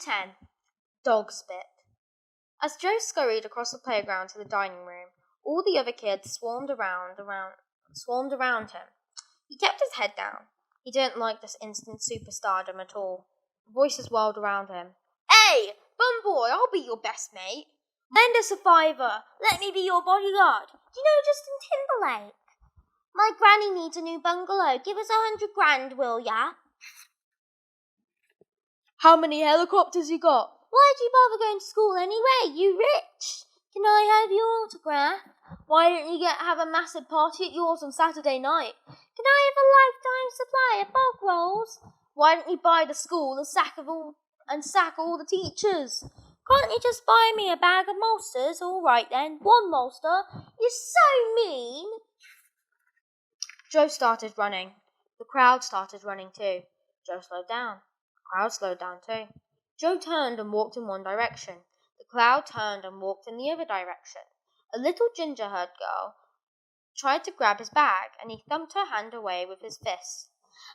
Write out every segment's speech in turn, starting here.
10. Dog Spit. As Joe scurried across the playground to the dining room, all the other kids swarmed around him. He kept his head down. He didn't like this instant superstardom at all. Voices whirled around him. Hey, bum boy, I'll be your best mate. Lend us a fiver. Let me be your bodyguard. Do you know Justin Timberlake? My granny needs a new bungalow. Give us 100 grand, will ya? How many helicopters you got? Why'd you bother going to school anyway? You rich. Can I have your autograph? Why don't you have a massive party at yours on Saturday night? Can I have a lifetime supply of bog rolls? Why don't you buy the school sack all the teachers? Can't you just buy me a bag of Monsters? All right then, one Monster. You're so mean. Joe started running. The crowd started running too. Joe slowed down. The crowd slowed down too. Joe turned and walked in one direction. The crowd turned and walked in the other direction. A little ginger-haired girl tried to grab his bag, and he thumped her hand away with his fist.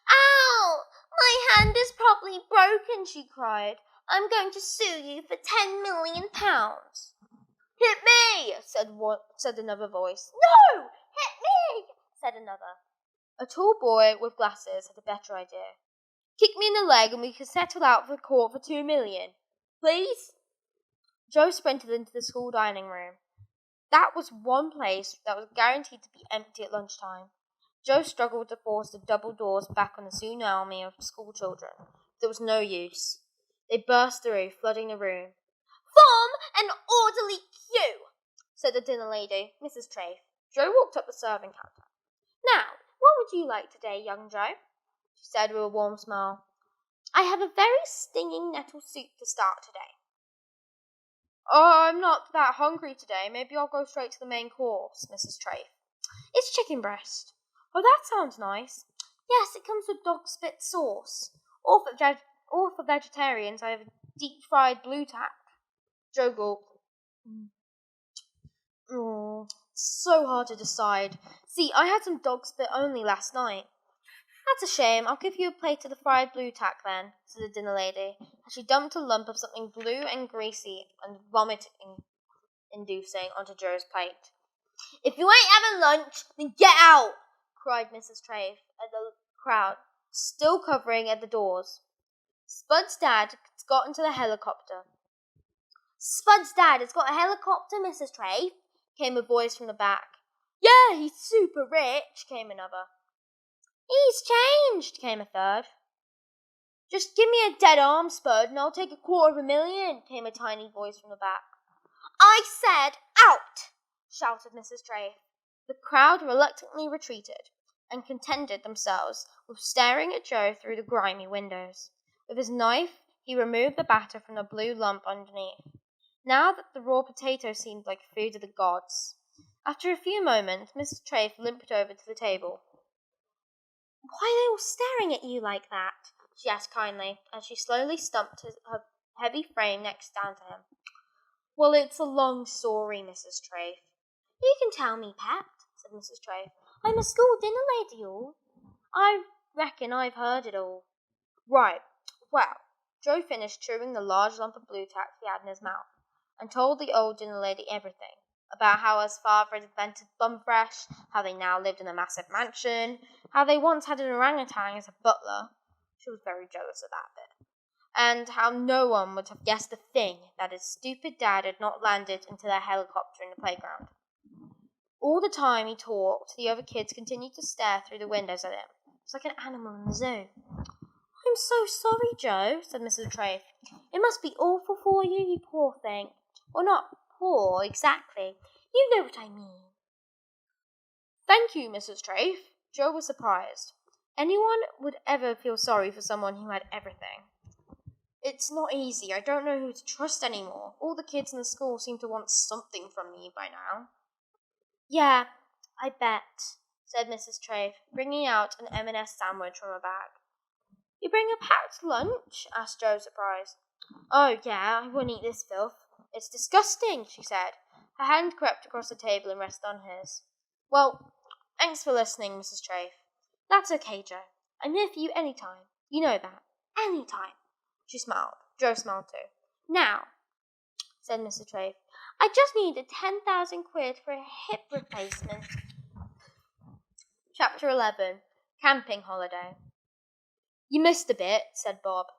Ow! My hand is probably broken, she cried. I'm going to sue you for £10 million. Hit me, said another voice. No! Hit me, said another. A tall boy with glasses had a better idea. Kick me in the leg and we can settle out for court for £2 million. Please? Joe sprinted into the school dining room. That was one place that was guaranteed to be empty at lunchtime. Joe struggled to force the double doors back on the tsunami of school children. There was no use. They burst through, flooding the room. Form an orderly queue, said the dinner lady, Mrs. Trafe. Joe walked up the serving counter. Now, what would you like today, young Joe? She said with a warm smile. I have a very stinging nettle soup to start today. Oh, I'm not that hungry today. Maybe I'll go straight to the main course, Mrs. Trafe. It's chicken breast. Oh, that sounds nice. Yes, it comes with dog spit sauce. Or for vegetarians, I have a deep-fried blue tack. Joe gulped. So hard to decide. See, I had some dog spit only last night. That's a shame. I'll give you a plate of the fried blue tack then, said the dinner lady, as she dumped a lump of something blue and greasy and vomit-inducing onto Joe's plate. If you ain't having lunch, then get out, cried Mrs. Trafe at the crowd, still covering at the doors. Spud's dad has got into the helicopter. Spud's dad has got a helicopter, Mrs. Trafe, came a voice from the back. Yeah, he's super rich, came another. He's changed, came a third. Just give me a dead arm, Spud, and I'll take $250,000, came a tiny voice from the back. I said out, shouted Mrs. Trafe. The crowd reluctantly retreated and contented themselves with staring at Joe through the grimy windows. With his knife, he removed the batter from the blue lump underneath. Now that the raw potato seemed like food of the gods. After a few moments, Mrs. Trafe limped over to the table. Why are they all staring at you like that? She asked kindly, as she slowly stumped her heavy frame next down to him. Well, it's a long story, Mrs. Trafe. You can tell me, Pet, said Mrs. Trafe. I'm a school dinner lady, all. I reckon I've heard it all. Right. Well, Joe finished chewing the large lump of blue tack he had in his mouth, and told the old dinner lady everything, about how his father had invented Bumfresh, how they now lived in a massive mansion, how they once had an orangutan as a butler. She was very jealous of that bit. And how no one would have guessed a thing that his stupid dad had not landed into their helicopter in the playground. All the time he talked, the other kids continued to stare through the windows at him. It was like an animal in the zoo. I'm so sorry, Joe, said Mrs. Trafe. It must be awful for you, you poor thing. Well, not poor, exactly. You know what I mean. Thank you, Mrs. Trafe. Joe was surprised. Anyone would ever feel sorry for someone who had everything. It's not easy. I don't know who to trust anymore. All the kids in the school seem to want something from me by now. Yeah, I bet, said Mrs. Trafe, bringing out an M&S sandwich from her bag. You bring a packed lunch? Asked Joe, surprised. Oh, yeah, I wouldn't eat this filth. It's disgusting, she said. Her hand crept across the table and rested on his. Well, thanks for listening, Mrs. Trafe. That's okay, Joe. I'm here for you any time. You know that. Any time. She smiled. Joe smiled too. "Now," said Mr. Trafe, "I just needed 10,000 quid for a hip replacement." Chapter 11. Camping Holiday. "You missed a bit," said Bob.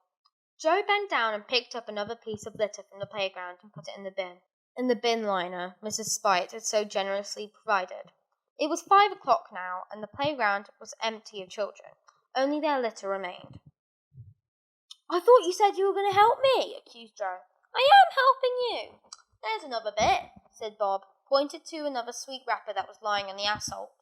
Joe bent down and picked up another piece of litter from the playground and put it in the bin. In the bin liner Mrs. Spite had so generously provided. It was 5 o'clock now, and the playground was empty of children. Only their litter remained. "I thought you said you were going to help me," accused Joe. "I am helping you." "There's another bit," said Bob, pointed to another sweet wrapper that was lying on the asphalt.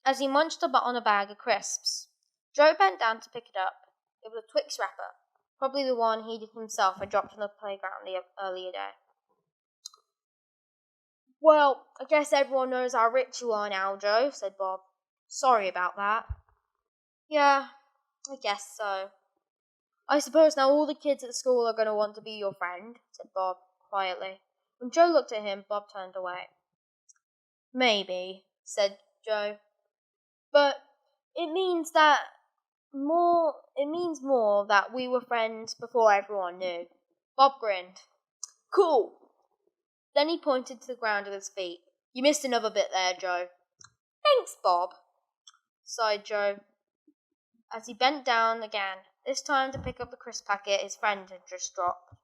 As he munched on a bag of crisps. Joe bent down to pick it up. It was a Twix wrapper, probably the one he himself had dropped on the playground the earlier day. "Well, I guess everyone knows how rich you are now, Joe," said Bob. "Sorry about that." "Yeah, I guess so. I suppose now all the kids at school are going to want to be your friend," said Bob, quietly. When Joe looked at him, Bob turned away. "Maybe," said Joe. "But it means more that we were friends before everyone knew." Bob grinned. "Cool." Then he pointed to the ground at his feet. "You missed another bit there, Joe." "Thanks, Bob," sighed Joe, as he bent down again, this time to pick up the crisp packet his friend had just dropped.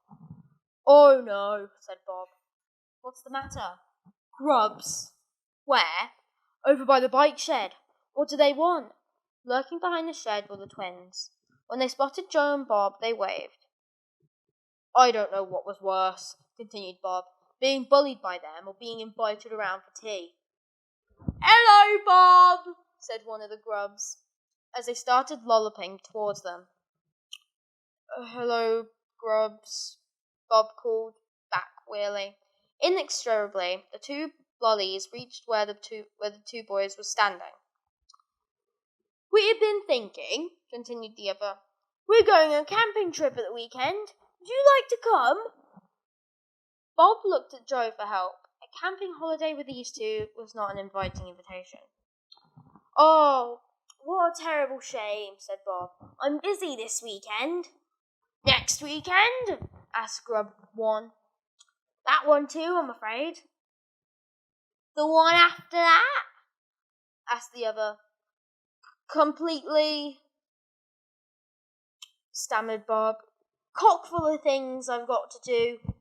"Oh no," said Bob. "What's the matter?" "Grubs." "Where?" "Over by the bike shed." "What do they want?" Lurking behind the shed were the twins. When they spotted Joe and Bob, they waved. "I don't know what was worse," continued Bob, "being bullied by them or being invited around for tea." "Hello, Bob," said one of the grubs, as they started lolloping towards them. "Hello, grubs," Bob called back wearily. Inexorably, the two lollies reached where the two boys were standing. "We have been thinking," continued the other. "We're going on a camping trip at the weekend. Would you like to come?" Bob looked at Joe for help. A camping holiday with these two was not an inviting invitation. "Oh, what a terrible shame," said Bob. "I'm busy this weekend." "Next weekend?" asked Grub 1. "That one too, I'm afraid." "The one after that?" asked the other. "Completely," stammered Bob. "Cock full of things I've got to do.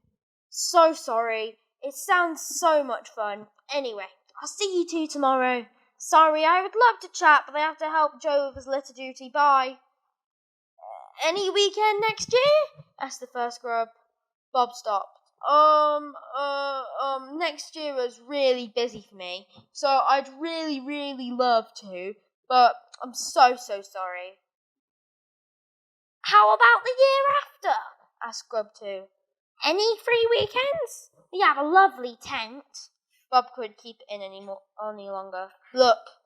So sorry. It sounds so much fun. Anyway, I'll see you two tomorrow. Sorry, I would love to chat, but I have to help Joe with his litter duty. Bye." "Any weekend next year?" asked the first grub. Bob stopped. Next year was really busy for me, so I'd really, really love to, but I'm so sorry." "How about the year after?" asked Grub 2. "Any free weekends? We have a lovely tent." Bob couldn't keep it in any longer. "Look,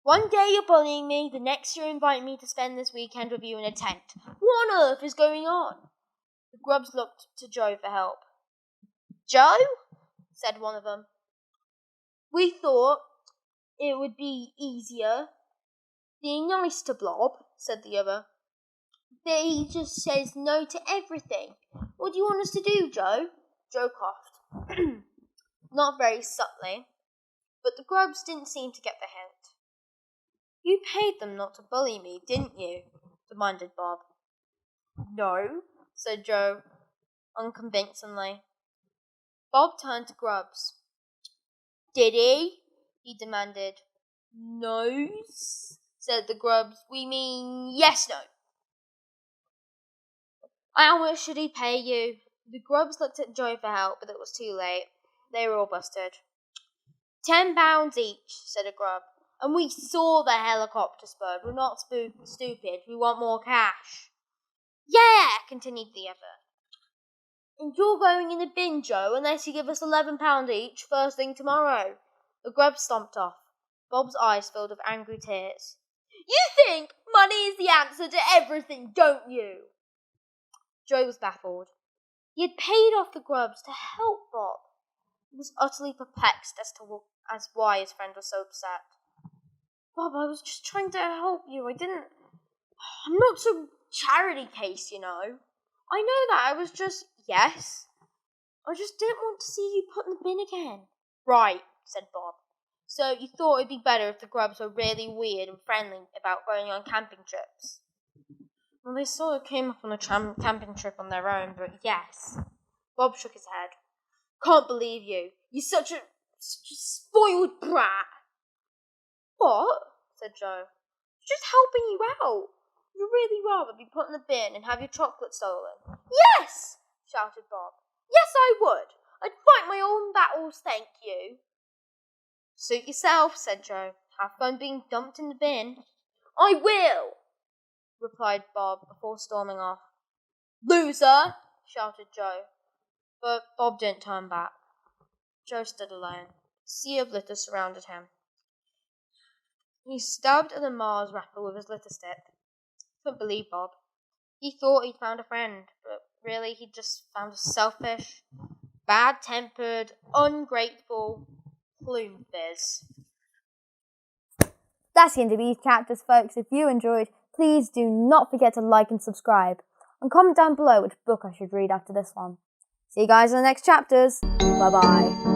one day you're bullying me, the next you're inviting me to spend this weekend with you in a tent. What on earth is going on?" The grubs looked to Joe for help. "Joe?" said one of them. "We thought it would be easier being nice to Blob," said the other. "But he just says no to everything. What do you want us to do, Joe?" Joe coughed. Not very subtly, but the grubs didn't seem to get the hint. "You paid them not to bully me, didn't you?" demanded Bob. "No," said Joe, unconvincingly. Bob turned to Grubs. "Did he demanded. "No," said the grubs. "We mean yes, no." "How much should he pay you?" The grubs looked at Joe for help, but it was too late. They were all busted. £10 each," said a grub. "And we saw the helicopter spud. We're not stupid. We want more cash." "Yeah," continued the other. "And you're going in a bin, Joe, unless you give us £11 each first thing tomorrow." The grub stomped off. Bob's eyes filled with angry tears. "You think money is the answer to everything, don't you?" Joe was baffled. He had paid off the grubs to help Bob. He was utterly perplexed as why his friend was so upset. "Bob, I was just trying to help you. I'm not so charity case, you know. I know that, I was just... Yes? I just didn't want to see you put in the bin again. Right, said Bob. So you thought it'd be better if the grubs were really weird and friendly about going on camping trips? Well, they sort of came up on a camping trip on their own, but yes. Bob shook his head. Can't believe you. You're such a spoiled brat. What? Said Joe. Just helping you out. You'd really rather be put in the bin and have your chocolate stolen. Yes! Shouted Bob. Yes, I would. I'd fight my own battles, thank you. Suit yourself, said Joe. Have fun being dumped in the bin. I will, replied Bob before storming off. Loser! Shouted Joe. But Bob didn't turn back. Joe stood alone. A sea of litter surrounded him. He stabbed at the Mars wrapper with his litter stick. Couldn't believe Bob. He thought he'd found a friend, but really he'd just found a selfish, bad-tempered, ungrateful plume fizz. That's the end of these chapters, folks. If you enjoyed, please do not forget to like and subscribe. And comment down below which book I should read after this one. See you guys in the next chapters. Bye-bye.